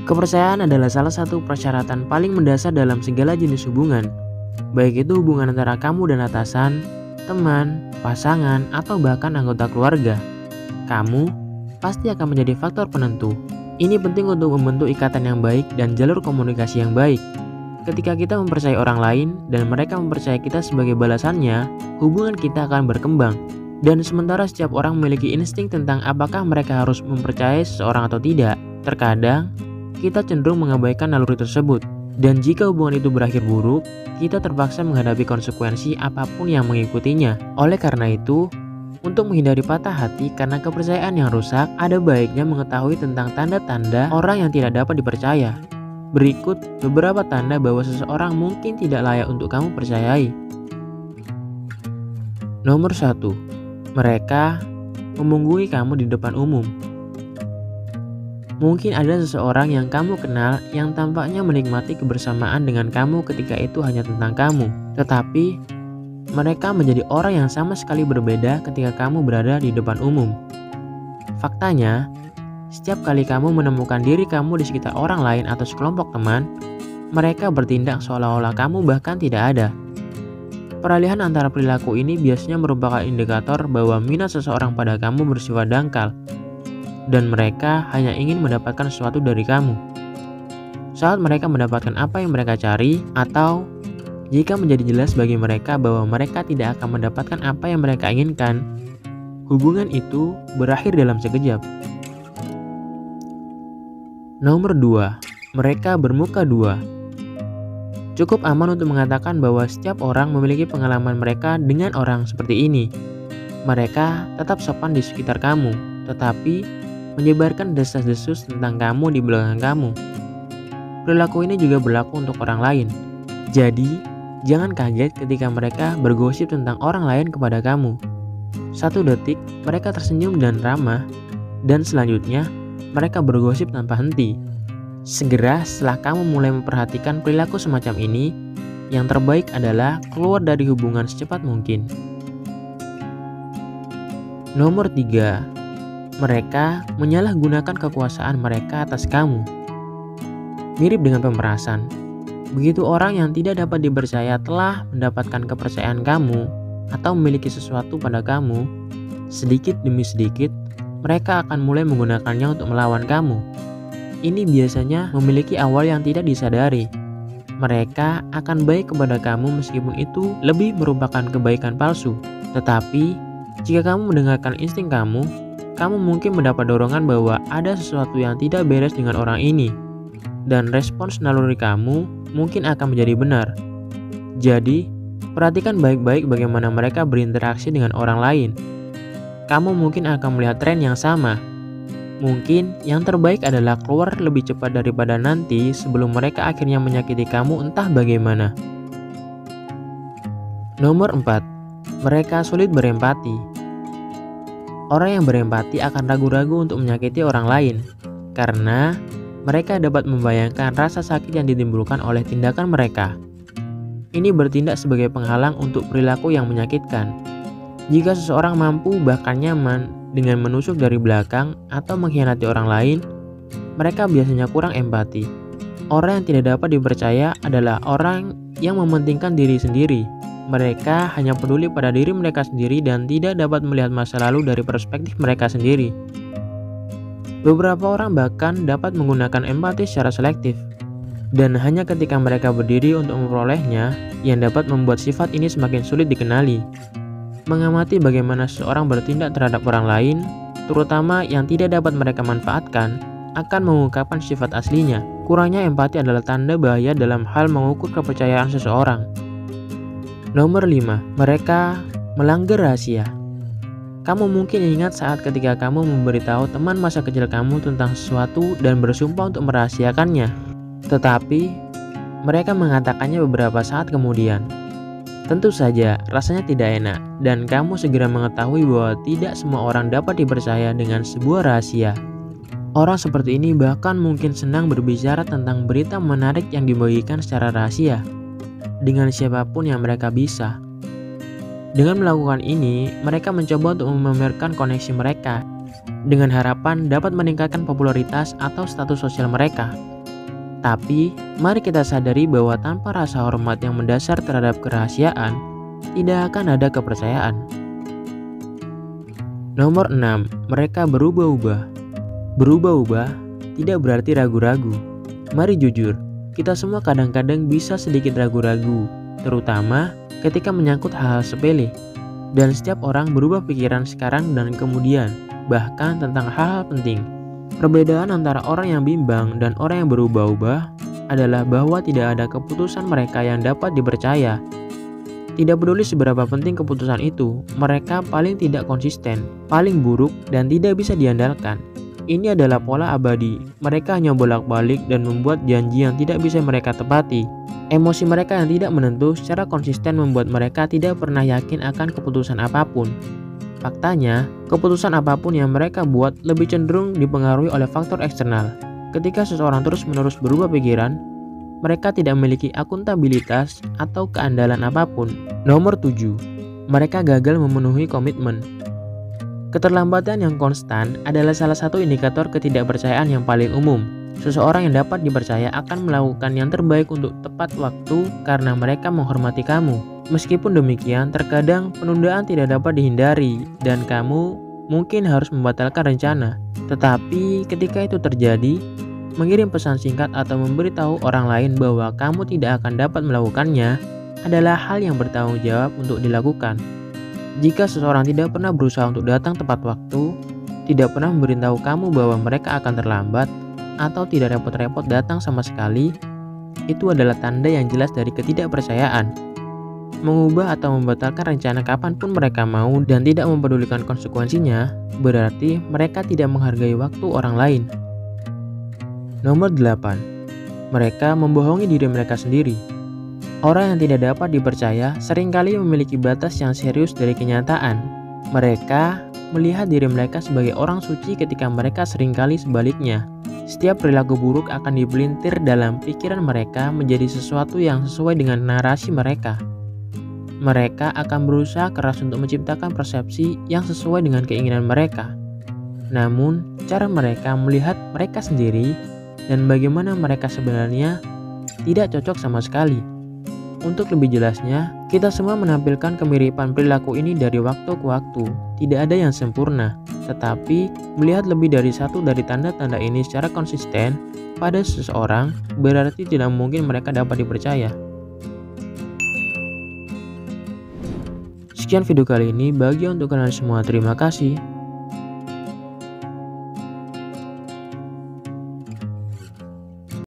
Kepercayaan adalah salah satu persyaratan paling mendasar dalam segala jenis hubungan, baik itu hubungan antara kamu dan atasan, teman, pasangan, atau bahkan anggota keluarga. Kamu pasti akan menjadi faktor penentu. Ini penting untuk membentuk ikatan yang baik dan jalur komunikasi yang baik. Ketika kita mempercayai orang lain dan mereka mempercayai kita sebagai balasannya, hubungan kita akan berkembang. Dan sementara setiap orang memiliki insting tentang apakah mereka harus mempercayai seseorang atau tidak, terkadang kita cenderung mengabaikan naluri tersebut. Dan jika hubungan itu berakhir buruk, kita terpaksa menghadapi konsekuensi apapun yang mengikutinya. Oleh karena itu, untuk menghindari patah hati karena kepercayaan yang rusak, ada baiknya mengetahui tentang tanda-tanda orang yang tidak dapat dipercaya. Berikut beberapa tanda bahwa seseorang mungkin tidak layak untuk kamu percayai. Nomor 1. Mereka memunggui kamu di depan umum. Mungkin ada seseorang yang kamu kenal yang tampaknya menikmati kebersamaan dengan kamu ketika itu hanya tentang kamu. Tetapi, mereka menjadi orang yang sama sekali berbeda ketika kamu berada di depan umum. Faktanya, setiap kali kamu menemukan diri kamu di sekitar orang lain atau sekelompok teman, mereka bertindak seolah-olah kamu bahkan tidak ada. Peralihan antara perilaku ini biasanya merupakan indikator bahwa minat seseorang pada kamu bersifat dangkal, dan mereka hanya ingin mendapatkan sesuatu dari kamu. Saat mereka mendapatkan apa yang mereka cari, atau jika menjadi jelas bagi mereka bahwa mereka tidak akan mendapatkan apa yang mereka inginkan, hubungan itu berakhir dalam sekejap. Nomor 2. Mereka bermuka dua. Cukup aman untuk mengatakan bahwa setiap orang memiliki pengalaman mereka dengan orang seperti ini. Mereka tetap sopan di sekitar kamu, tetapi menyebarkan desas-desus tentang kamu di belakang kamu. Perilaku ini juga berlaku untuk orang lain. Jadi, jangan kaget ketika mereka bergosip tentang orang lain kepada kamu. 1 detik, mereka tersenyum dan ramah, dan selanjutnya, mereka bergosip tanpa henti. Segera setelah kamu mulai memperhatikan perilaku semacam ini, yang terbaik adalah keluar dari hubungan secepat mungkin. Nomor 3. Mereka menyalahgunakan kekuasaan mereka atas kamu. Mirip dengan pemerasan. Begitu orang yang tidak dapat dipercaya telah mendapatkan kepercayaan kamu atau memiliki sesuatu pada kamu, sedikit demi sedikit, mereka akan mulai menggunakannya untuk melawan kamu. Ini biasanya memiliki awal yang tidak disadari. Mereka akan baik kepada kamu meskipun itu lebih merupakan kebaikan palsu. Tetapi, jika kamu mendengarkan insting kamu mungkin mendapat dorongan bahwa ada sesuatu yang tidak beres dengan orang ini, dan respons naluri kamu mungkin akan menjadi benar. Jadi, perhatikan baik-baik bagaimana mereka berinteraksi dengan orang lain. Kamu mungkin akan melihat tren yang sama. Mungkin yang terbaik adalah keluar lebih cepat daripada nanti sebelum mereka akhirnya menyakiti kamu entah bagaimana. Nomor 4. Mereka sulit berempati. Orang yang berempati akan ragu-ragu untuk menyakiti orang lain, karena mereka dapat membayangkan rasa sakit yang ditimbulkan oleh tindakan mereka. Ini bertindak sebagai penghalang untuk perilaku yang menyakitkan. Jika seseorang mampu bahkan nyaman dengan menusuk dari belakang atau mengkhianati orang lain, mereka biasanya kurang empati. Orang yang tidak dapat dipercaya adalah orang yang mementingkan diri sendiri. Mereka hanya peduli pada diri mereka sendiri dan tidak dapat melihat masa lalu dari perspektif mereka sendiri. Beberapa orang bahkan dapat menggunakan empati secara selektif, dan hanya ketika mereka berdiri untuk memperolehnya yang dapat membuat sifat ini semakin sulit dikenali. Mengamati bagaimana seseorang bertindak terhadap orang lain, terutama yang tidak dapat mereka manfaatkan, akan mengungkapkan sifat aslinya. Kurangnya empati adalah tanda bahaya dalam hal mengukur kepercayaan seseorang. Nomor 5. Mereka melanggar rahasia. Kamu mungkin ingat saat ketika kamu memberitahu teman masa kecil kamu tentang sesuatu dan bersumpah untuk merahasiakannya. Tetapi, mereka mengatakannya beberapa saat kemudian. Tentu saja, rasanya tidak enak, dan kamu segera mengetahui bahwa tidak semua orang dapat dipercaya dengan sebuah rahasia. Orang seperti ini bahkan mungkin senang berbicara tentang berita menarik yang dibagikan secara rahasia dengan siapapun yang mereka bisa. Dengan melakukan ini, mereka mencoba untuk memamerkan koneksi mereka dengan harapan dapat meningkatkan popularitas atau status sosial mereka. Tapi, mari kita sadari bahwa tanpa rasa hormat yang mendasar terhadap kerahasiaan, tidak akan ada kepercayaan. Nomor 6, mereka berubah-ubah. Berubah-ubah tidak berarti ragu-ragu. Mari jujur, kita semua kadang-kadang bisa sedikit ragu-ragu, terutama ketika menyangkut hal-hal sepele. Dan setiap orang berubah pikiran sekarang dan kemudian, bahkan tentang hal-hal penting. Perbedaan antara orang yang bimbang dan orang yang berubah-ubah adalah bahwa tidak ada keputusan mereka yang dapat dipercaya. Tidak peduli seberapa penting keputusan itu, mereka paling tidak konsisten, paling buruk, dan tidak bisa diandalkan. Ini adalah pola abadi. Mereka hanya bolak-balik dan membuat janji yang tidak bisa mereka tepati. Emosi mereka yang tidak menentu secara konsisten membuat mereka tidak pernah yakin akan keputusan apapun. Faktanya, keputusan apapun yang mereka buat lebih cenderung dipengaruhi oleh faktor eksternal. Ketika seseorang terus-menerus berubah pikiran, mereka tidak memiliki akuntabilitas atau keandalan apapun. Nomor 7, mereka gagal memenuhi komitmen. Keterlambatan yang konstan adalah salah satu indikator ketidakpercayaan yang paling umum. Seseorang yang dapat dipercaya akan melakukan yang terbaik untuk tepat waktu karena mereka menghormati kamu. Meskipun demikian, terkadang penundaan tidak dapat dihindari dan kamu mungkin harus membatalkan rencana. Tetapi ketika itu terjadi, mengirim pesan singkat atau memberitahu orang lain bahwa kamu tidak akan dapat melakukannya adalah hal yang bertanggung jawab untuk dilakukan. Jika seseorang tidak pernah berusaha untuk datang tepat waktu, tidak pernah memberitahu kamu bahwa mereka akan terlambat, atau tidak repot-repot datang sama sekali, itu adalah tanda yang jelas dari ketidakpercayaan. Mengubah atau membatalkan rencana kapanpun mereka mau dan tidak mempedulikan konsekuensinya, berarti mereka tidak menghargai waktu orang lain. Nomor 8, mereka membohongi diri mereka sendiri. Orang yang tidak dapat dipercaya seringkali memiliki batas yang serius dari kenyataan. Mereka melihat diri mereka sebagai orang suci ketika mereka seringkali sebaliknya. Setiap perilaku buruk akan dipelintir dalam pikiran mereka menjadi sesuatu yang sesuai dengan narasi mereka. Mereka akan berusaha keras untuk menciptakan persepsi yang sesuai dengan keinginan mereka. Namun, cara mereka melihat mereka sendiri dan bagaimana mereka sebenarnya tidak cocok sama sekali. Untuk lebih jelasnya, kita semua menampilkan kemiripan perilaku ini dari waktu ke waktu. Tidak ada yang sempurna, tetapi melihat lebih dari satu dari tanda-tanda ini secara konsisten pada seseorang berarti tidak mungkin mereka dapat dipercaya. Sekian video kali ini, bagi untuk kalian semua terima kasih.